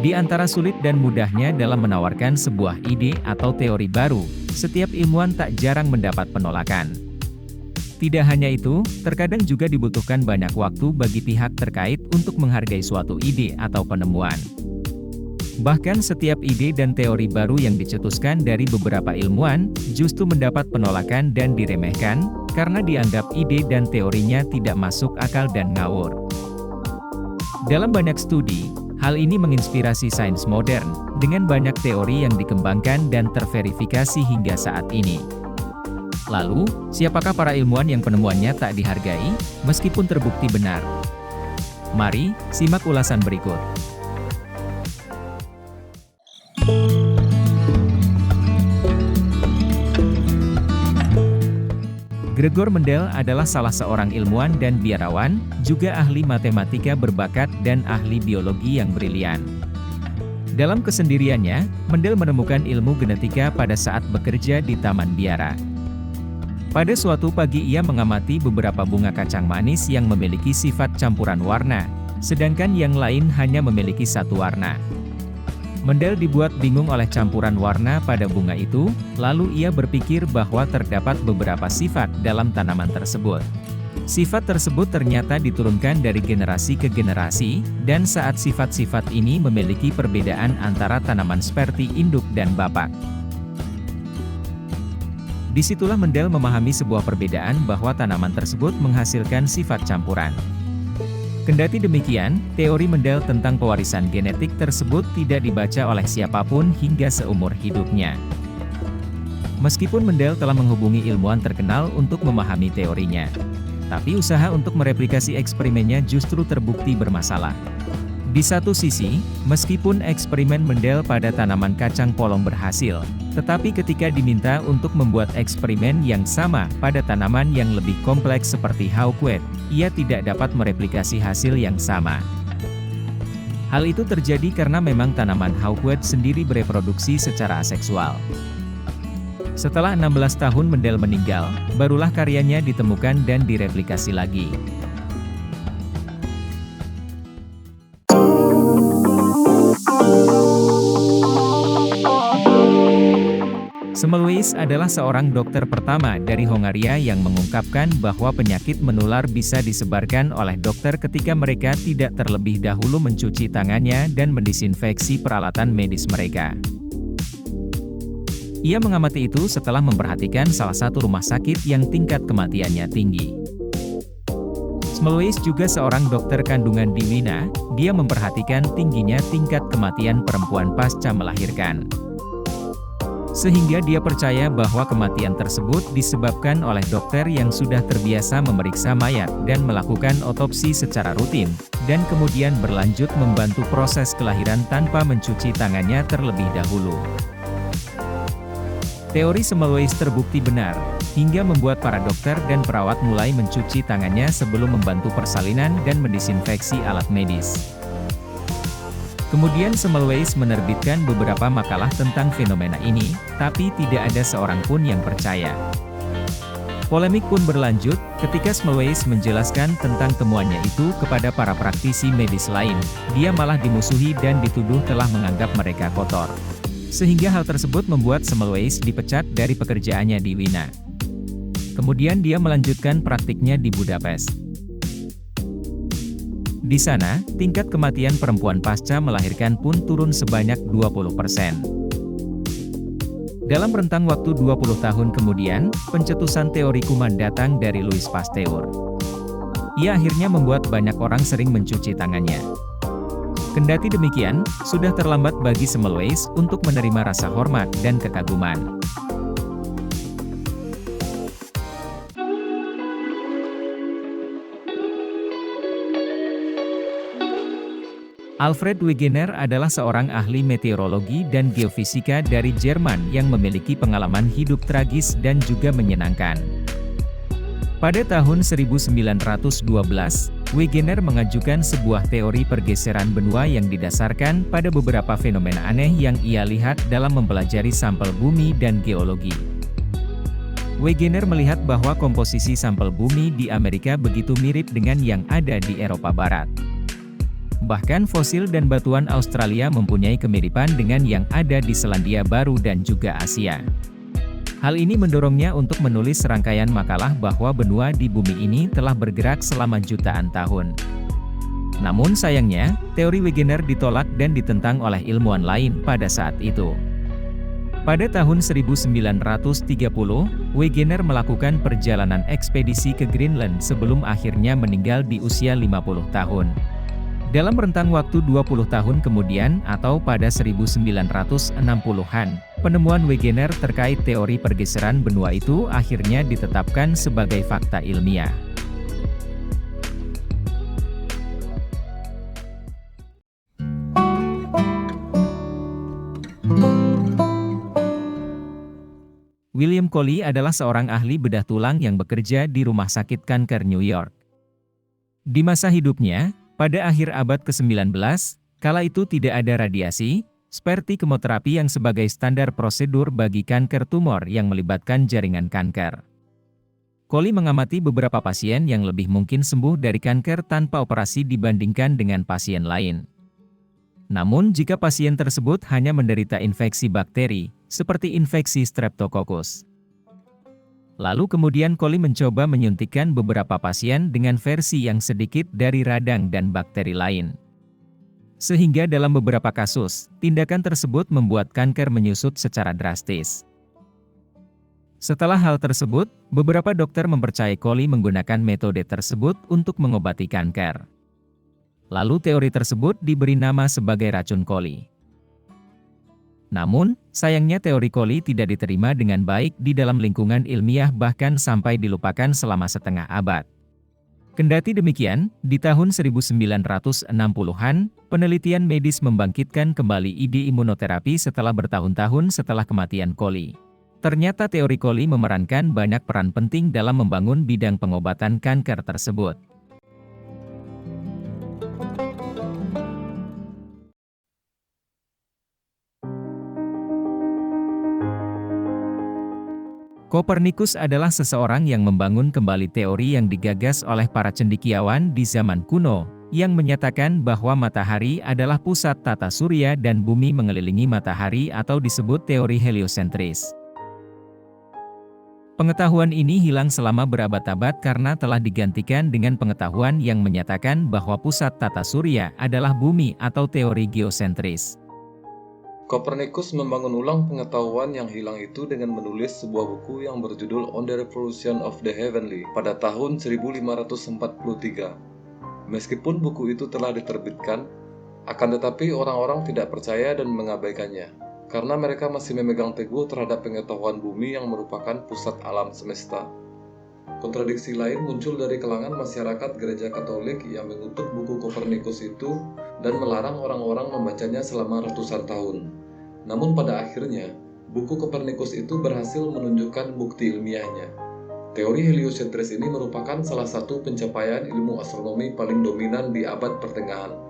Di antara sulit dan mudahnya dalam menawarkan sebuah ide atau teori baru, setiap ilmuwan tak jarang mendapat penolakan. Tidak hanya itu, terkadang juga dibutuhkan banyak waktu bagi pihak terkait untuk menghargai suatu ide atau penemuan. Bahkan setiap ide dan teori baru yang dicetuskan dari beberapa ilmuwan, justru mendapat penolakan dan diremehkan, karena dianggap ide dan teorinya tidak masuk akal dan ngawur. Dalam banyak studi, hal ini menginspirasi sains modern, dengan banyak teori yang dikembangkan dan terverifikasi hingga saat ini. Lalu, siapakah para ilmuwan yang penemuannya tak dihargai, meskipun terbukti benar? Mari, simak ulasan berikut. Gregor Mendel adalah salah seorang ilmuwan dan biarawan, juga ahli matematika berbakat dan ahli biologi yang brilian. Dalam kesendiriannya, Mendel menemukan ilmu genetika pada saat bekerja di taman biara. Pada suatu pagi ia mengamati beberapa bunga kacang manis yang memiliki sifat campuran warna, sedangkan yang lain hanya memiliki satu warna. Mendel dibuat bingung oleh campuran warna pada bunga itu, lalu ia berpikir bahwa terdapat beberapa sifat dalam tanaman tersebut. Sifat tersebut ternyata diturunkan dari generasi ke generasi, dan saat sifat-sifat ini memiliki perbedaan antara tanaman seperti induk dan bapak. Disitulah Mendel memahami sebuah perbedaan bahwa tanaman tersebut menghasilkan sifat campuran. Kendati demikian, teori Mendel tentang pewarisan genetik tersebut tidak dibaca oleh siapapun hingga seumur hidupnya. Meskipun Mendel telah menghubungi ilmuwan terkenal untuk memahami teorinya, tapi usaha untuk mereplikasi eksperimennya justru terbukti bermasalah. Di satu sisi, meskipun eksperimen Mendel pada tanaman kacang polong berhasil, tetapi ketika diminta untuk membuat eksperimen yang sama pada tanaman yang lebih kompleks seperti hawkweed, ia tidak dapat mereplikasi hasil yang sama. Hal itu terjadi karena memang tanaman hawkweed sendiri bereproduksi secara aseksual. Setelah 16 tahun Mendel meninggal, barulah karyanya ditemukan dan direplikasi lagi. Semmelweis adalah seorang dokter pertama dari Hongaria yang mengungkapkan bahwa penyakit menular bisa disebarkan oleh dokter ketika mereka tidak terlebih dahulu mencuci tangannya dan mendisinfeksi peralatan medis mereka. Ia mengamati itu setelah memperhatikan salah satu rumah sakit yang tingkat kematiannya tinggi. Semmelweis juga seorang dokter kandungan di Wina, dia memperhatikan tingginya tingkat kematian perempuan pasca melahirkan. Sehingga dia percaya bahwa kematian tersebut disebabkan oleh dokter yang sudah terbiasa memeriksa mayat dan melakukan otopsi secara rutin, dan kemudian berlanjut membantu proses kelahiran tanpa mencuci tangannya terlebih dahulu. Teori Semmelweis terbukti benar, hingga membuat para dokter dan perawat mulai mencuci tangannya sebelum membantu persalinan dan mendisinfeksi alat medis. Kemudian Semmelweis menerbitkan beberapa makalah tentang fenomena ini, tapi tidak ada seorang pun yang percaya. Polemik pun berlanjut, ketika Semmelweis menjelaskan tentang temuannya itu kepada para praktisi medis lain, dia malah dimusuhi dan dituduh telah menganggap mereka kotor. Sehingga hal tersebut membuat Semmelweis dipecat dari pekerjaannya di Wina. Kemudian dia melanjutkan praktiknya di Budapest. Di sana, tingkat kematian perempuan pasca melahirkan pun turun sebanyak 20%. Dalam rentang waktu 20 tahun kemudian, pencetusan teori kuman datang dari Louis Pasteur. Ia akhirnya membuat banyak orang sering mencuci tangannya. Kendati demikian, sudah terlambat bagi Semmelweis untuk menerima rasa hormat dan kekaguman. Alfred Wegener adalah seorang ahli meteorologi dan geofisika dari Jerman yang memiliki pengalaman hidup tragis dan juga menyenangkan. Pada tahun 1912, Wegener mengajukan sebuah teori pergeseran benua yang didasarkan pada beberapa fenomena aneh yang ia lihat dalam mempelajari sampel bumi dan geologi. Wegener melihat bahwa komposisi sampel bumi di Amerika begitu mirip dengan yang ada di Eropa Barat. Bahkan fosil dan batuan Australia mempunyai kemiripan dengan yang ada di Selandia Baru dan juga Asia. Hal ini mendorongnya untuk menulis serangkaian makalah bahwa benua di bumi ini telah bergerak selama jutaan tahun. Namun sayangnya, teori Wegener ditolak dan ditentang oleh ilmuwan lain pada saat itu. Pada tahun 1930, Wegener melakukan perjalanan ekspedisi ke Greenland sebelum akhirnya meninggal di usia 50 tahun. Dalam rentang waktu 20 tahun kemudian atau pada 1960-an, penemuan Wegener terkait teori pergeseran benua itu akhirnya ditetapkan sebagai fakta ilmiah. William Coley adalah seorang ahli bedah tulang yang bekerja di Rumah Sakit Kanker New York. Di masa hidupnya, pada akhir abad ke-19, kala itu tidak ada radiasi, seperti kemoterapi yang sebagai standar prosedur bagi kanker tumor yang melibatkan jaringan kanker. Coley mengamati beberapa pasien yang lebih mungkin sembuh dari kanker tanpa operasi dibandingkan dengan pasien lain. Namun jika pasien tersebut hanya menderita infeksi bakteri, seperti infeksi Streptococcus. Lalu kemudian Coley mencoba menyuntikkan beberapa pasien dengan versi yang sedikit dari radang dan bakteri lain. Sehingga dalam beberapa kasus, tindakan tersebut membuat kanker menyusut secara drastis. Setelah hal tersebut, beberapa dokter mempercayai Coley menggunakan metode tersebut untuk mengobati kanker. Lalu teori tersebut diberi nama sebagai racun Coley. Namun, sayangnya teori Coley tidak diterima dengan baik di dalam lingkungan ilmiah bahkan sampai dilupakan selama setengah abad. Kendati demikian, di tahun 1960-an, penelitian medis membangkitkan kembali ide imunoterapi setelah bertahun-tahun setelah kematian Coley. Ternyata teori Coley memerankan banyak peran penting dalam membangun bidang pengobatan kanker tersebut. Kopernikus adalah seseorang yang membangun kembali teori yang digagas oleh para cendekiawan di zaman kuno, yang menyatakan bahwa matahari adalah pusat tata surya dan bumi mengelilingi matahari atau disebut teori heliosentris. Pengetahuan ini hilang selama berabad-abad karena telah digantikan dengan pengetahuan yang menyatakan bahwa pusat tata surya adalah bumi atau teori geosentris. Kopernikus membangun ulang pengetahuan yang hilang itu dengan menulis sebuah buku yang berjudul On the Revolution of the Heavenly pada tahun 1543. Meskipun buku itu telah diterbitkan, akan tetapi orang-orang tidak percaya dan mengabaikannya, karena mereka masih memegang teguh terhadap pengetahuan bumi yang merupakan pusat alam semesta. Kontradiksi lain muncul dari kalangan masyarakat Gereja Katolik yang mengutuk buku Kopernikus itu dan melarang orang-orang membacanya selama ratusan tahun. Namun pada akhirnya, buku Kopernikus itu berhasil menunjukkan bukti ilmiahnya. Teori heliosentris ini merupakan salah satu pencapaian ilmu astronomi paling dominan di abad pertengahan.